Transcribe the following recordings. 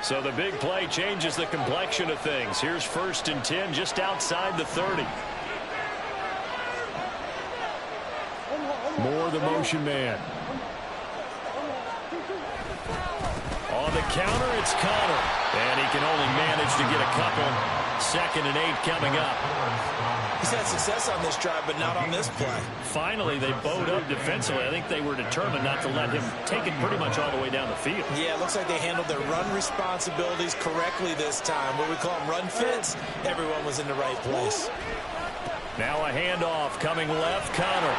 So the big play changes the complexion of things. Here's 1st and 10 just outside the 30. Moore, the motion man. On the counter, it's Connor. And he can only manage to get a couple. 2nd and 8 coming up. He's had success on this drive, but not on this play. Finally, they bowed up defensively. I think they were determined not to let him take it pretty much all the way down the field. Yeah, it looks like they handled their run responsibilities correctly this time. What we call them run fits, everyone was in the right place. Now a handoff coming left, Connor.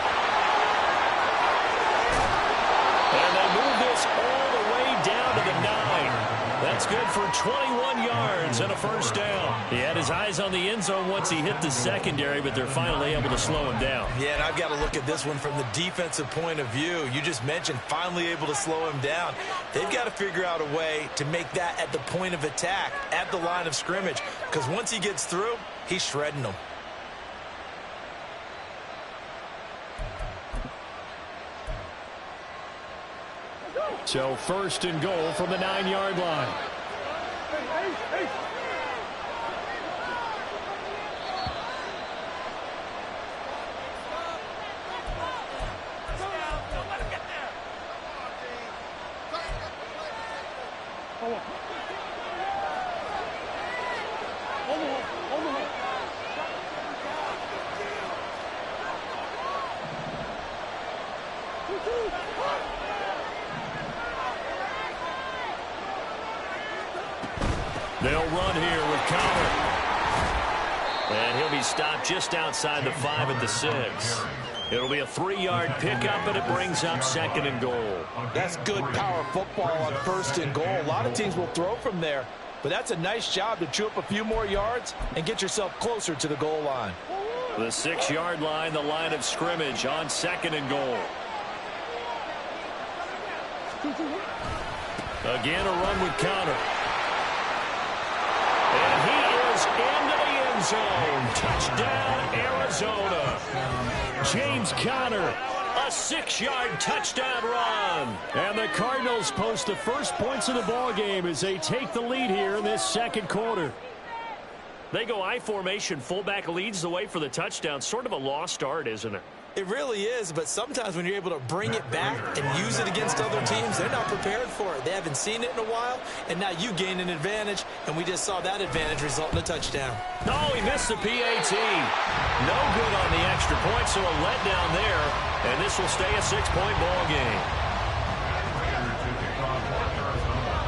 And they move this all the way down to the 9. That's good for 21 yards and a 1st down. He had his eyes on the end zone once he hit the secondary, but they're finally able to slow him down. Yeah, and I've got to look at this one from the defensive point of view. You just mentioned finally able to slow him down. They've got to figure out a way to make that at the point of attack, at the line of scrimmage, because once he gets through, he's shredding them. So 1st and goal from the 9-yard line. They'll run here with Connor. And he'll be stopped just outside the 5 at the 6. It'll be a 3-yard pickup, and it brings up 2nd and goal. That's good power football on 1st and goal. A lot of teams will throw from there, but that's a nice job to chew up a few more yards and get yourself closer to the goal line. The 6-yard line, the line of scrimmage on 2nd and goal. Again, a run with Connor. And he is into the end zone. Touchdown, Arizona. James Conner, a 6-yard touchdown run. And the Cardinals post the first points of the ball game as they take the lead here in this 2nd quarter. They go I formation. Fullback leads the way for the touchdown. Sort of a lost art, isn't it? It really is, but sometimes when you're able to bring it back and use it against other teams, they're not prepared for it. They haven't seen it in a while, and now you gain an advantage, and we just saw that advantage result in a touchdown. Oh, he missed the PAT. No good on the extra point, so a letdown there, and this will stay a 6-point ball game.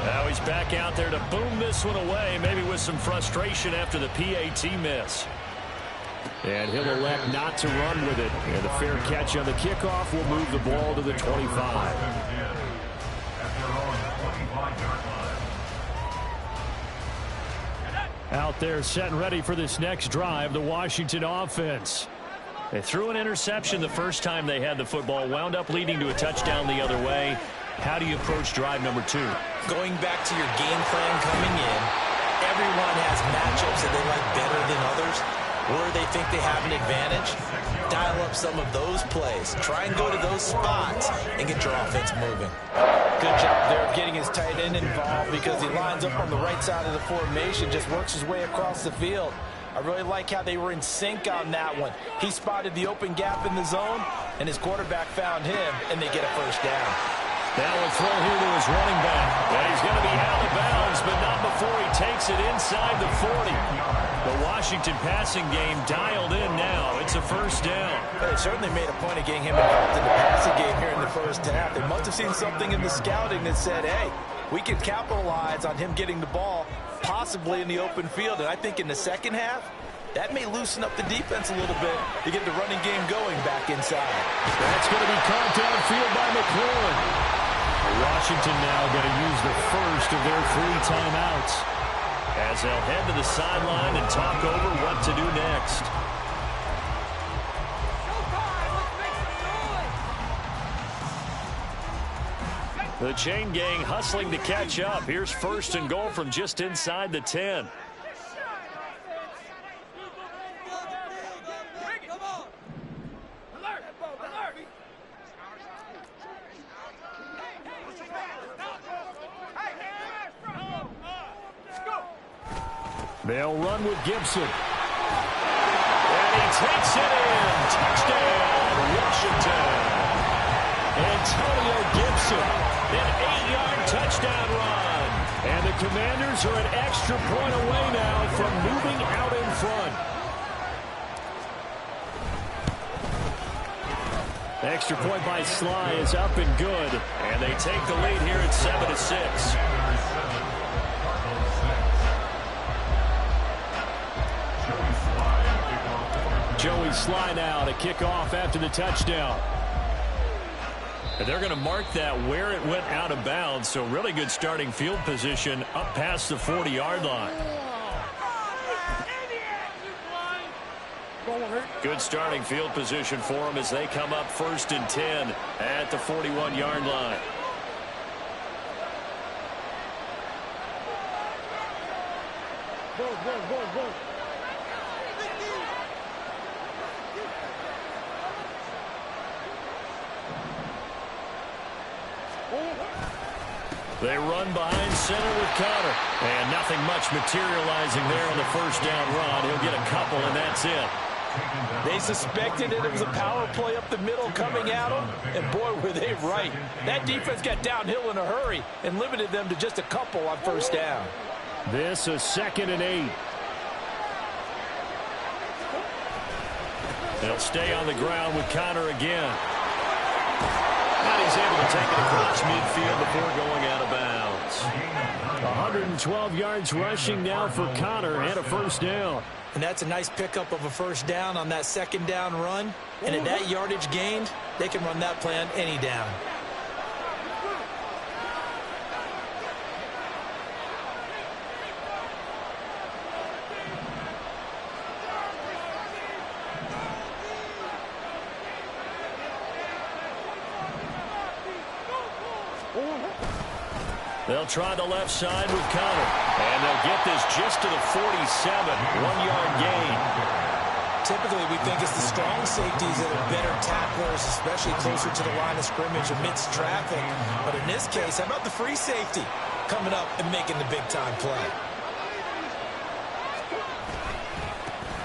Now he's back out there to boom this one away, maybe with some frustration after the PAT miss. And he'll elect not to run with it. And the fair catch on the kickoff will move the ball to the 25. Out there set and ready for this next drive, the Washington offense. They threw an interception the first time they had the football, wound up leading to a touchdown the other way. How do you approach drive number 2? Going back to your game plan coming in, everyone has matchups that they like better than others, where they think they have an advantage. Dial up some of those plays. Try and go to those spots and get your offense moving. Good job there of getting his tight end involved because he lines up on the right side of the formation, just works his way across the field. I really like how they were in sync on that one. He spotted the open gap in the zone, and his quarterback found him, and they get a 1st down. Now a throw here to his running back. And he's going to be out of bounds, but not before he takes it inside the 40. The Washington passing game dialed in now. It's a 1st down. They certainly made a point of getting him involved in the passing game here in the 1st half. They must have seen something in the scouting that said, hey, we can capitalize on him getting the ball, possibly in the open field. And I think in the 2nd half, that may loosen up the defense a little bit to get the running game going back inside. That's going to be caught downfield by McLaurin. Washington now going to use the first of their 3 timeouts as they'll head to the sideline and talk over what to do next. The chain gang hustling to catch up. Here's 1st and goal from just inside the 10. They'll run with Gibson. And he takes it in. Touchdown, Washington. Antonio Gibson, an 8-yard touchdown run. And the Commanders are an extra point away now from moving out in front. Extra point by Sly is up and good. And they take the lead here at 7-6. Joey Sly now to kick off after the touchdown. And they're going to mark that where it went out of bounds. So really good starting field position up past the 40-yard line. Good starting field position for them as they come up 1st and 10 at the 41-yard line. Go. They run behind center with Connor. And nothing much materializing there on the first down run. He'll get a couple, and that's it. They suspected it was a power play up the middle coming at them, and boy, were they right. That defense got downhill in a hurry and limited them to just a couple on first down. This is 2nd and 8. They'll stay on the ground with Connor again. And he's able to take it across midfield before going out of bounds. 112 yards rushing now for Connor and a first down. And that's a nice pickup of a first down on that 2nd down run. And at that yardage gained, they can run that play on any down. They'll try the left side with Connor. And they'll get this just to the 47. 1-yard gain. Typically, we think it's the strong safeties that are better tacklers, especially closer to the line of scrimmage amidst traffic. But in this case, how about the free safety coming up and making the big-time play?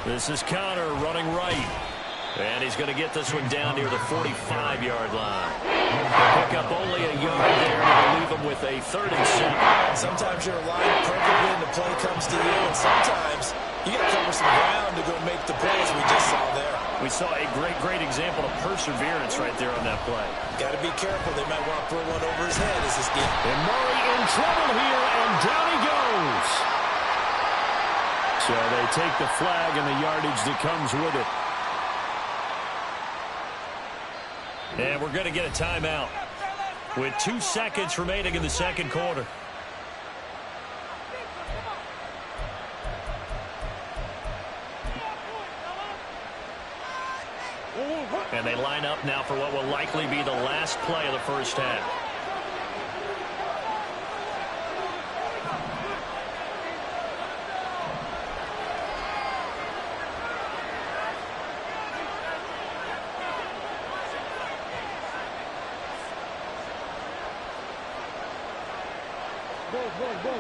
This is Connor running right. And he's going to get this one down near the 45-yard line. They'll pick up only a yard there to leave him with a 3rd and 7. Sometimes you're aligned perfectly and the play comes to you, and sometimes you got to cover some ground to go make the plays we just saw there. We saw a great example of perseverance right there on that play. Got to be careful. They might want to throw one over his head as this game. And Murray in trouble here, and down he goes. So they take the flag and the yardage that comes with it. And we're going to get a timeout with 2 seconds remaining in the second quarter. And they line up now for what will likely be the last play of the first half.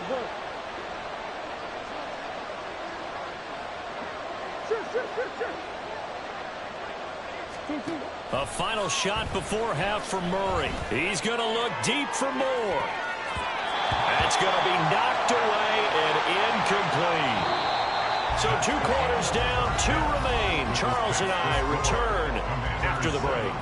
Go. A final shot before half for Murray. He's going to look deep for more. That's going to be knocked away and incomplete. So 2 quarters down, 2 remain. Charles and I return after the break.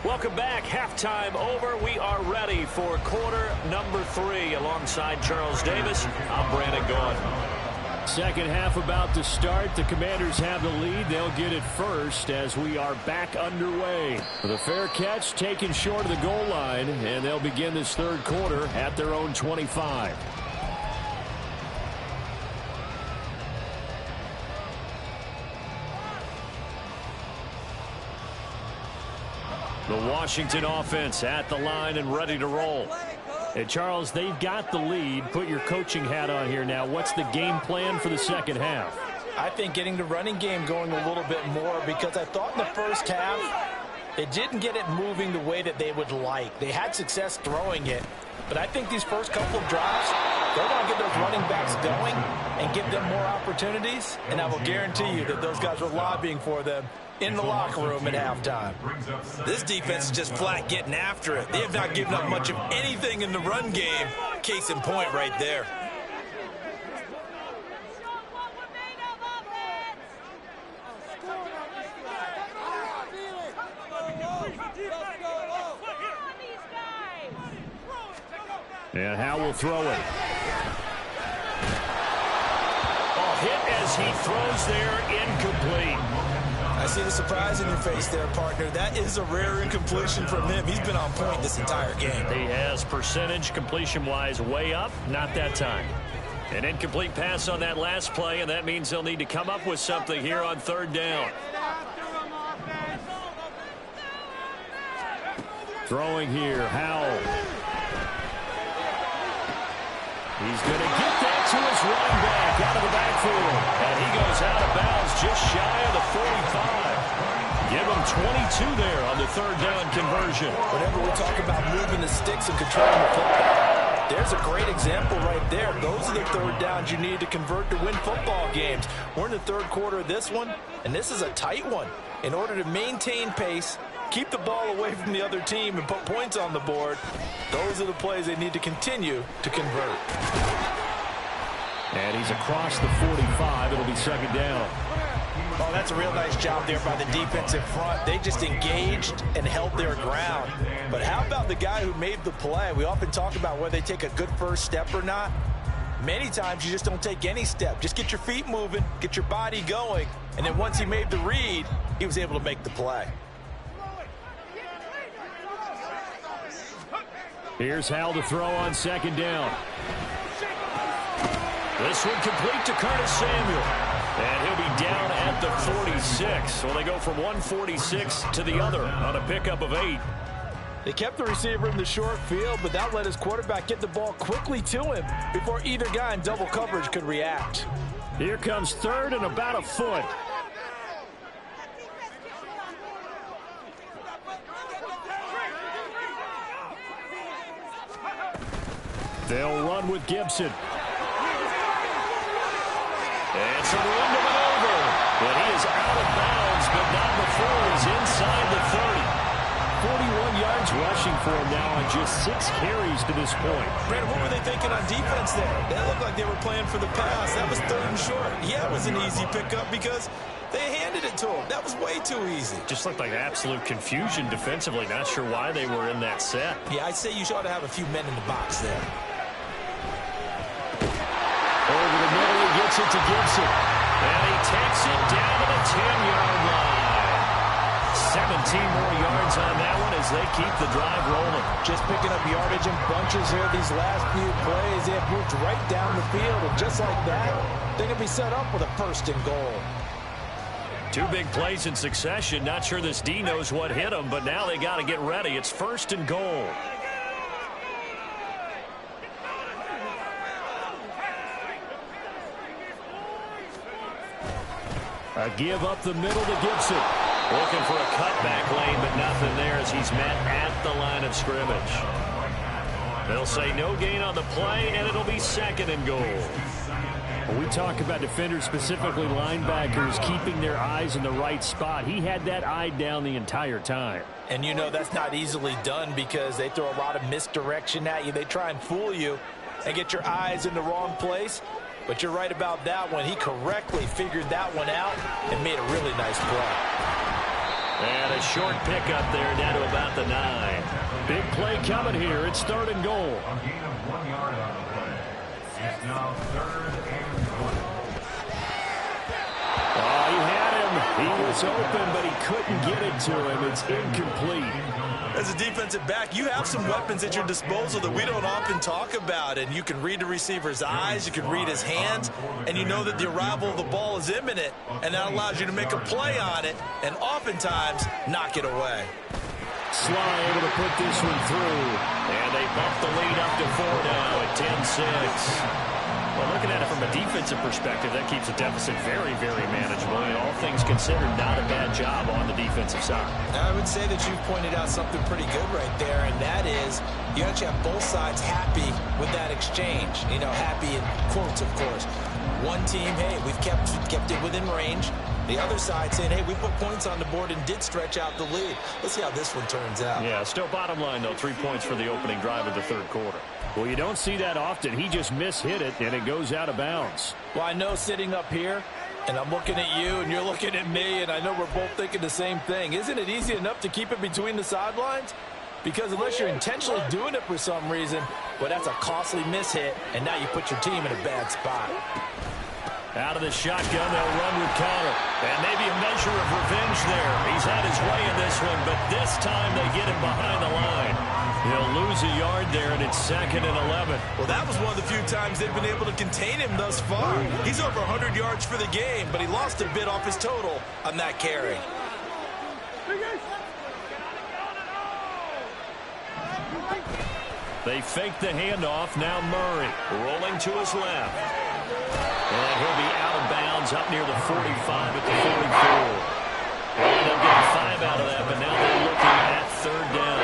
Welcome back. Halftime over. We are ready for quarter number 3. Alongside Charles Davis, I'm Brandon Gaudin. Second half about to start. The Commanders have the lead. They'll get it first as we are back underway. The fair catch taken short of the goal line, and they'll begin this third quarter at their own 25. The Washington offense at the line and ready to roll. Hey, Charles, they've got the lead. Put your coaching hat on here now. What's the game plan for the second half? I think getting the running game going a little bit more, because I thought in the first half it didn't get it moving the way that they would like. They had success throwing it, but I think these first couple of drives, they're going to get those running backs going and give them more opportunities, and I will guarantee you that those guys were lobbying for them in the locker room at halftime. This defense is just flat getting after it. They have not given up much of anything in the run game. Case in point right there. And Howe will throw it. A hit as he throws there, incomplete. I see the surprise in your face there, partner. That is a rare incompletion from him. He's been on point this entire game. He has percentage completion-wise way up, not that time. An incomplete pass on that last play, and that means they'll need to come up with something here on third down. Throwing here, Howell. He's going to get that to his running back out of the backfield. And he goes out of bounds just shy of the 45. Give him 22 there on the third down conversion. Whenever we talk about moving the sticks and controlling the football, there's a great example right there. Those are the third downs you need to convert to win football games. We're in the third quarter of this one, and this is a tight one. In order to maintain pace, keep the ball away from the other team and put points on the board, those are the plays they need to continue to convert. And he's across the 45. It'll be second down. Oh, that's a real nice job there by the defensive front. They just engaged and held their ground. But how about the guy who made the play? We often talk about whether they take a good first step or not. Many times you just don't take any step. Just get your feet moving, get your body going, and then once he made the read, he was able to make the play. Here's Hal to throw on second down. This one complete to Curtis Samuel. And he'll be down at the 46. So they go from 146 to the other on a pickup of 8. They kept the receiver in the short field, but that let his quarterback get the ball quickly to him before either guy in double coverage could react. Here comes third and about a foot. They'll run with Gibson. And some run to maneuver. But he is out of bounds, but not before he's inside the 30. 41 yards rushing for him now on just 6 carries to this point. Brandon, what were they thinking on defense there? They looked like they were playing for the pass. That was third and short. Yeah, it was an easy pickup because they handed it to him. That was way too easy. Just looked like absolute confusion defensively. Not sure why they were in that set. Yeah, I'd say you ought to have a few men in the box there. Over the middle, he gets it to Gibson. And he takes it down to the 10-yard line. 17 more yards on that one as they keep the drive rolling. Just picking up yardage in bunches here these last few plays. They have moved right down the field, and just like that, they're going to be set up with a first and goal. 2 big plays in succession. Not sure this D knows what hit them, but now they got to get ready. It's first and goal. A give up the middle to Gibson. Looking for a cutback lane, but nothing there as he's met at the line of scrimmage. They'll say no gain on the play, and it'll be second and goal. When we talk about defenders, specifically linebackers, keeping their eyes in the right spot, he had that eye down the entire time. And you know that's not easily done because they throw a lot of misdirection at you. They try and fool you and get your eyes in the wrong place. But you're right about that one. He correctly figured that one out and made a really nice play. And a short pickup there down to about the 9. Big play coming here. It's third and goal. A gain of 1 yard on the play. It's now third and goal. Oh, he had him. He was open, but he couldn't get it to him. It's incomplete. As a defensive back, you have some weapons at your disposal that we don't often talk about. And you can read the receiver's eyes, you can read his hands, and you know that the arrival of the ball is imminent. And that allows you to make a play on it and oftentimes knock it away. Sly able to put this one through. And they bump the lead up to 4 now at 10-6. Well, looking at it from a defensive perspective, that keeps the deficit very, very manageable. And all things considered, not a bad job on the defensive side. I would say that you've pointed out something pretty good right there, and that is you actually have both sides happy with that exchange. You know, happy in quotes, of course. One team, hey, we've kept it within range. The other side saying, hey, we put points on the board and did stretch out the lead. Let's see how this one turns out. Yeah, still bottom line, though, 3 points for the opening drive of the third quarter. Well, you don't see that often. He just mishit it, and it goes out of bounds. Well, I know sitting up here, and I'm looking at you, and you're looking at me, and I know we're both thinking the same thing. Isn't it easy enough to keep it between the sidelines? Because unless you're intentionally doing it for some reason, well, that's a costly mishit, and now you put your team in a bad spot. Out of the shotgun, they'll run with Connor. And maybe a measure of revenge there. He's had his way in this one, but this time they get him behind the line. He'll lose a yard there, and it's 2nd and 11. Well, that was one of the few times they've been able to contain him thus far. He's over 100 yards for the game, but he lost a bit off his total on that carry. They fake the handoff. Now Murray rolling to his left. And he'll be out of bounds up near the 45 at the 44. They end up getting 5 out of that, but now they're looking at 3rd down.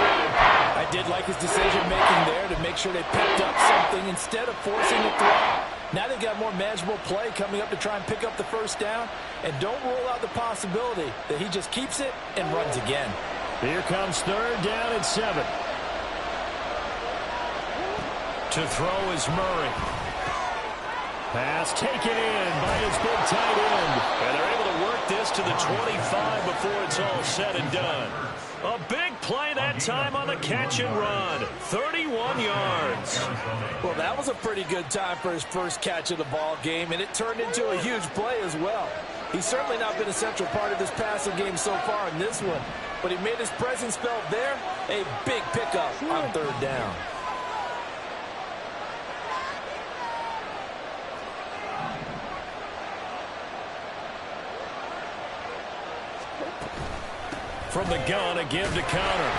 I did like his decision-making there to make sure they picked up something instead of forcing a throw. Now they've got more manageable play coming up to try and pick up the 1st down. And don't rule out the possibility that he just keeps it and runs again. Here comes 3rd down and 7. To throw is Murray. Pass taken in by his big tight end. And they're able to work this to the 25 before it's all said and done. A big play that time on the catch and run. 31 yards. Well, that was a pretty good time for his first catch of the ball game, and it turned into a huge play as well. He's certainly not been a central part of this passing game so far in this one, but he made his presence felt there. A big pickup on 3rd down. From the gun, a give to Connor.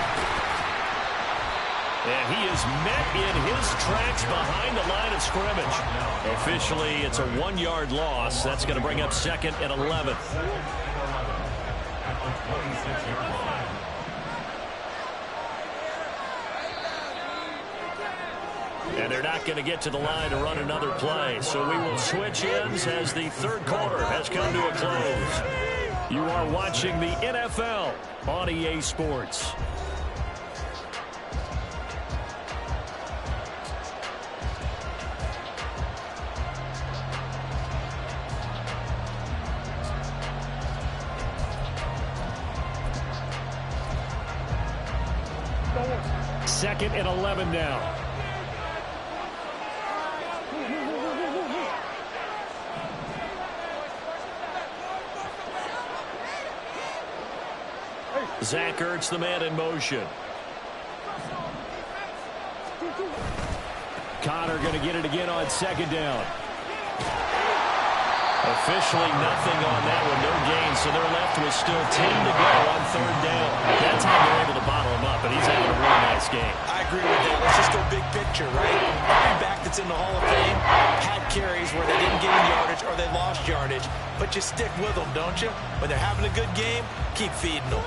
And he is met in his tracks behind the line of scrimmage. Officially, it's a 1-yard loss. That's going to bring up 2nd and 11. And they're not going to get to the line to run another play. So we will switch ends as the third quarter has come to a close. You are watching the NFL on EA Sports. Second and 11 now. Zach Ertz, the man in motion. Connor going to get it again on 2nd down. Officially nothing on that one, no gain, so they're left with still 10 to go on 3rd down. That's how they're able to bottle him up, and he's having a really nice game. I agree with that. Let's just go big picture, right? Every back that's in the Hall of Fame had carries where they didn't gain yardage or they lost yardage, but you stick with them, don't you? When they're having a good game, keep feeding them.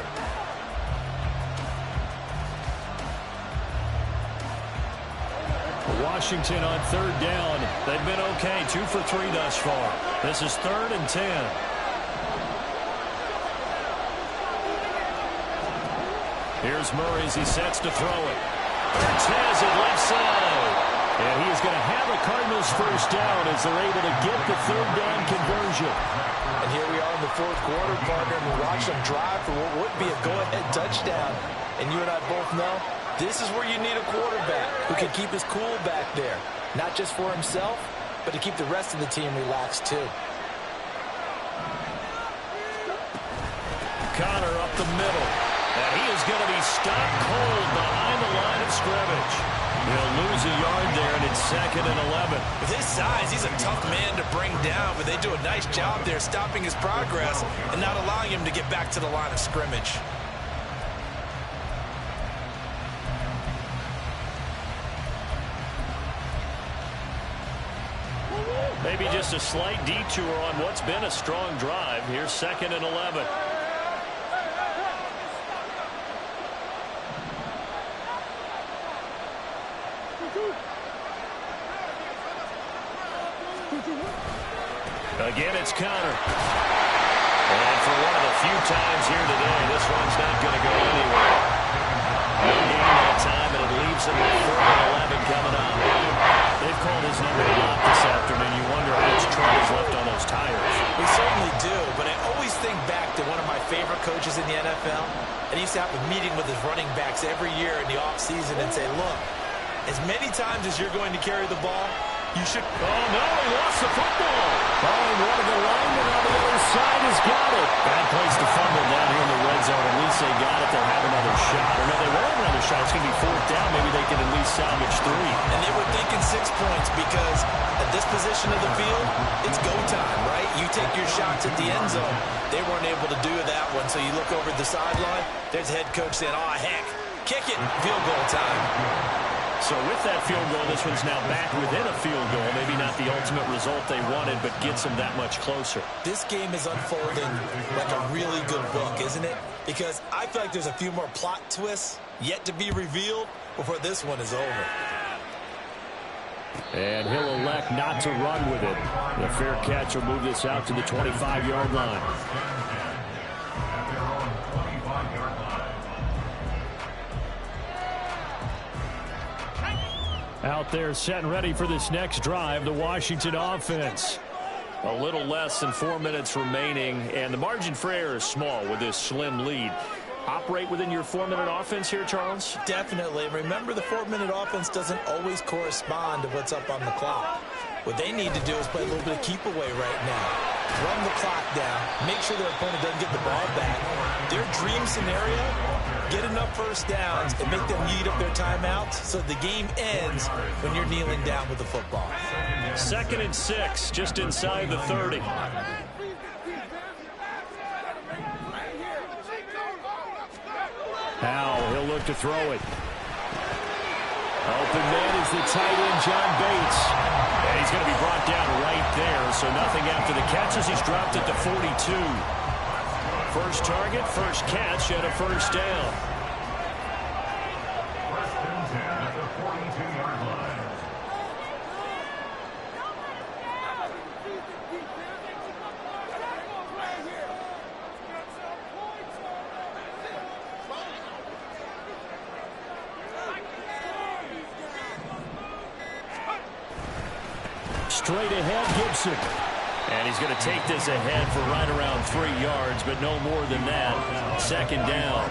Washington on 3rd down. They've been okay, 2 for 3 thus far. This is 3rd and 10. Here's Murray as he sets to throw it. Ertz has it left side. And he is going to have a Cardinals 1st down as they're able to get the 3rd down conversion. And here we are in the 4th quarter, partner, and we watch them drive for what would be a go-ahead touchdown. And you and I both know this is where you need a quarterback who can keep his cool back there. Not just for himself, but to keep the rest of the team relaxed too. Connor up the middle. And he is going to be stopped cold behind the line of scrimmage. He'll lose a yard there, and it's 2nd and 11. With his size, he's a tough man to bring down, but they do a nice job there stopping his progress and not allowing him to get back to the line of scrimmage. just a slight detour on what's been a strong drive. Here's 2nd and 11. Again, it's Connor. And for one of the few times here today, this one's not going to go anywhere. No gain that time, and it leaves him with 4th and 11 coming up. They've called his number a lot this afternoon. You wonder how much tread is left on those tires. We certainly do, but I always think back to one of my favorite coaches in the NFL. And he used to have a meeting with his running backs every year in the offseason and say, look, as many times as you're going to carry the ball, you should... Oh, no, he lost the football. Oh, and one of the linemen on the other side has got it. Bad place to fumble down here in the red zone. At least they got it. They'll have another shot. Or no, they won't have another shot. It's going to be 4th down. Maybe they can at least salvage 3. And they were thinking 6 points because at this position of the field, it's go time, right? You take your shots at the end zone. They weren't able to do that one, so you look over the sideline. There's the head coach saying, oh, heck, kick it, field goal time. So with that field goal, this one's now back within a field goal. Maybe not the ultimate result they wanted, but gets them that much closer. This game is unfolding like a really good book, isn't it? Because I feel like there's a few more plot twists yet to be revealed before this one is over. And he'll elect not to run with it. The fair catch will move this out to the 25-yard line. Out there set and ready for this next drive, the Washington offense. A little less than 4 minutes remaining, and the margin for error is small with this slim lead. Operate within your 4-minute offense here, Charles? Definitely. Remember, the 4-minute offense doesn't always correspond to what's up on the clock. What they need to do is play a little bit of keep away right now. Run the clock down. Make sure their opponent doesn't get the ball back. Their dream scenario, get enough first downs and make them eat up their timeouts so the game ends when you're kneeling down with the football. 2nd and 6, just inside the 30. Now he'll look to throw it. Open man is the tight end, John Bates. And he's going to be brought down right there, so nothing after the catches. He's dropped it to 42. First target, first catch, and a first down. First and 10 at the 42-yard line. Straight ahead, Gibson. And he's going to take this ahead for right around 3 yards, but no more than that. 2nd down.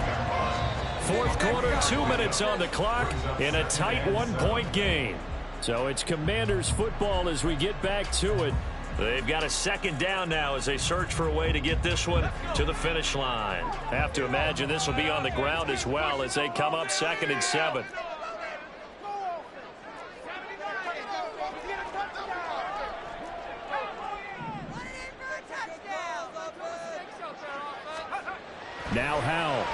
4th quarter, 2 minutes on the clock in a tight 1-point game. So it's Commanders football as we get back to it. They've got a 2nd down now as they search for a way to get this one to the finish line. Have to imagine this will be on the ground as well as they come up 2nd and 7. Now Howell.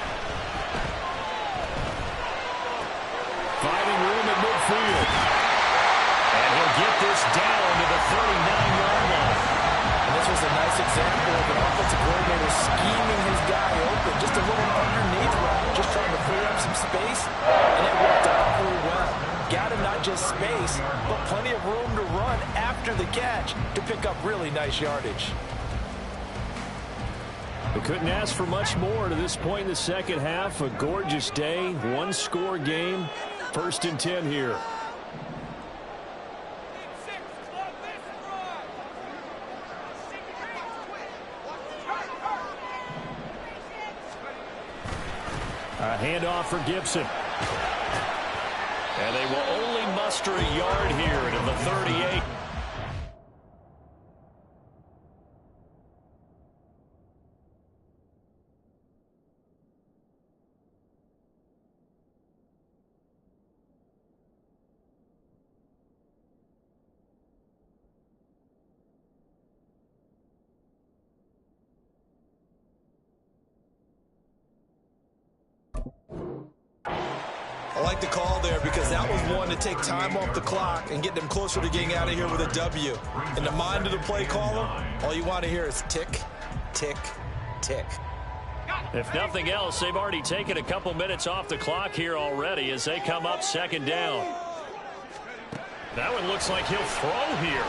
Finding room at midfield. And he'll get this down to the 39-yard line. And this was a nice example of an offensive coordinator scheming his guy open. Just a little underneath route, just trying to free up some space. And it worked out really well. Got him not just space, but plenty of room to run after the catch to pick up really nice yardage. We couldn't ask for much more to this point in the second half. A gorgeous day, 1-score game. 1st and 10 here. A handoff for Gibson. And they will only muster a yard here to the 38. I like the call there because that was one to take time off the clock and get them closer to getting out of here with a W. In the mind of the play caller, all you want to hear is tick, tick, tick. If nothing else, they've already taken a couple minutes off the clock here already as they come up second down. That one looks like he'll throw here.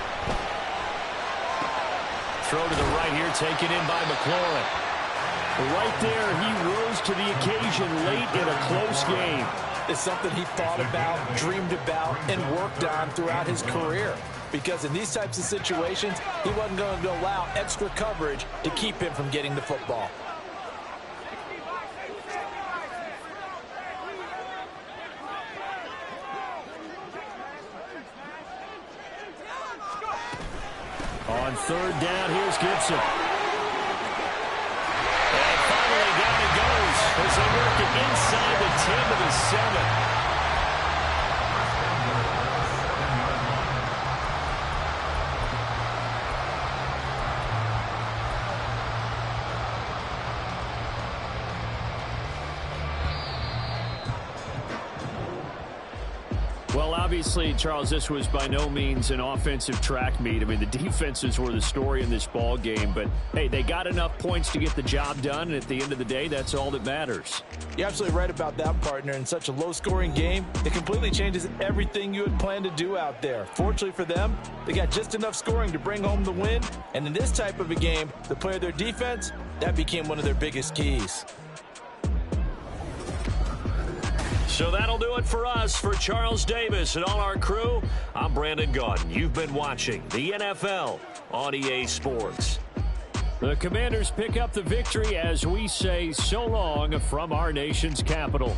Throw to the right here, taken in by McLaurin. Right there, he rose to the occasion late in a close game. It's something he thought about, dreamed about, and worked on throughout his career. Because in these types of situations, he wasn't going to allow extra coverage to keep him from getting the football. On third down, here's Gibson. And finally down it goes as they work it inside the 10 to the 7. Well, obviously, Charles, this was by no means an offensive track meet. I mean, the defenses were the story in this ball game. But, hey, they got enough points to get the job done. And at the end of the day, that's all that matters. You're absolutely right about that, partner. In such a low-scoring game, it completely changes everything you had planned to do out there. Fortunately for them, they got just enough scoring to bring home the win. And in this type of a game, to play their defense, that became one of their biggest keys. So that'll do it for us. For Charles Davis and all our crew, I'm Brandon Gaudin. You've been watching the NFL on EA Sports. The Commanders pick up the victory as we say so long from our nation's capital.